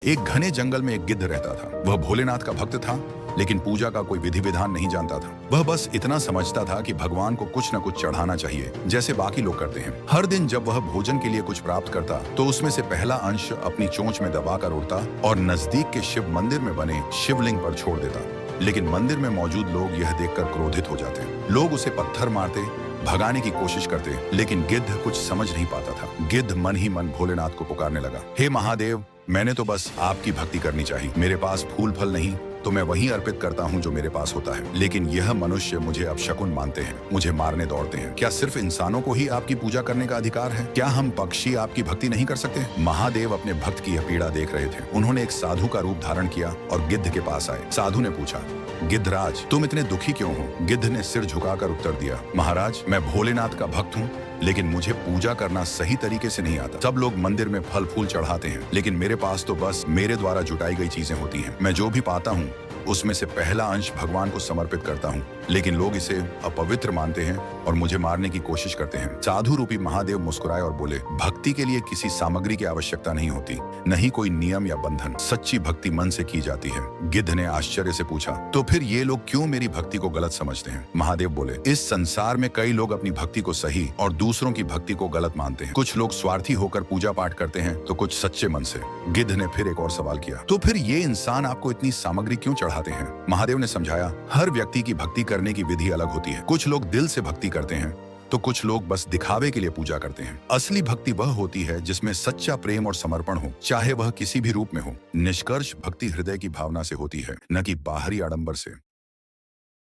एक घने जंगल में एक गिद्ध रहता था। वह भोलेनाथ का भक्त था, लेकिन पूजा का कोई विधि विधान नहीं जानता था। वह बस इतना समझता था कि भगवान को कुछ न कुछ चढ़ाना चाहिए, जैसे बाकी लोग करते हैं। हर दिन जब वह भोजन के लिए कुछ प्राप्त करता, तो उसमें से पहला अंश अपनी चोंच में दबाकर उड़ता और नजदीक के शिव मंदिर में बने शिवलिंग पर छोड़ देता। लेकिन मंदिर में मौजूद लोग यह देखकर क्रोधित हो जाते। लोग उसे पत्थर मारते, भगाने की कोशिश करते, लेकिन गिद्ध कुछ समझ नहीं पाता था। गिद्ध मन ही मन भोलेनाथ को पुकारने लगा, हे महादेव, मैंने तो बस आपकी भक्ति करनी चाहिए। मेरे पास फूल फल नहीं, तो मैं वही अर्पित करता हूँ जो मेरे पास होता है। लेकिन यह मनुष्य मुझे अपशकुन मानते हैं, मुझे मारने दौड़ते हैं। क्या सिर्फ इंसानों को ही आपकी पूजा करने का अधिकार है? क्या हम पक्षी आपकी भक्ति नहीं कर सकते? महादेव अपने भक्त की यह पीड़ा देख रहे थे। उन्होंने एक साधु का रूप धारण किया और गिद्ध के पास आए। साधु ने पूछा, गिद्धराज, तुम इतने दुखी क्यों हो? गिद्ध ने सिर झुकाकर उत्तर दिया, महाराज, मैं भोलेनाथ का भक्त हूँ, लेकिन मुझे पूजा करना सही तरीके से नहीं आता। सब लोग मंदिर में फल फूल चढ़ाते हैं, लेकिन मेरे पास तो बस मेरे द्वारा जुटाई गई चीजें होती हैं। मैं जो भी पाता हूँ उसमें से पहला अंश भगवान को समर्पित करता हूँ, लेकिन लोग इसे अपवित्र मानते हैं और मुझे मारने की कोशिश करते हैं। साधु रूपी महादेव मुस्कुराए और बोले, भक्ति के लिए किसी सामग्री की आवश्यकता नहीं होती, नहीं कोई नियम या बंधन। सच्ची भक्ति मन से की जाती है। गिद्ध ने आश्चर्य से पूछा, तो फिर ये लोग क्यों मेरी भक्ति को गलत समझते हैं? महादेव बोले, इस संसार में कई लोग अपनी भक्ति को सही और दूसरों की भक्ति को गलत मानते हैं। कुछ लोग स्वार्थी होकर पूजा पाठ करते हैं, तो कुछ सच्चे मन से। गिद्ध ने फिर एक और सवाल किया, तो फिर ये इंसान आपको इतनी सामग्री क्यों चढ़ाते हैं? महादेव ने समझाया, हर व्यक्ति की भक्ति करने की विधि अलग होती है। कुछ लोग दिल से भक्ति करते हैं, तो कुछ लोग बस दिखावे के लिए पूजा करते हैं। असली भक्ति वह होती है जिसमें सच्चा प्रेम और समर्पण हो, चाहे वह किसी भी रूप में हो। निष्कर्ष भक्ति हृदय की भावना से होती है, न कि बाहरी आडंबर से।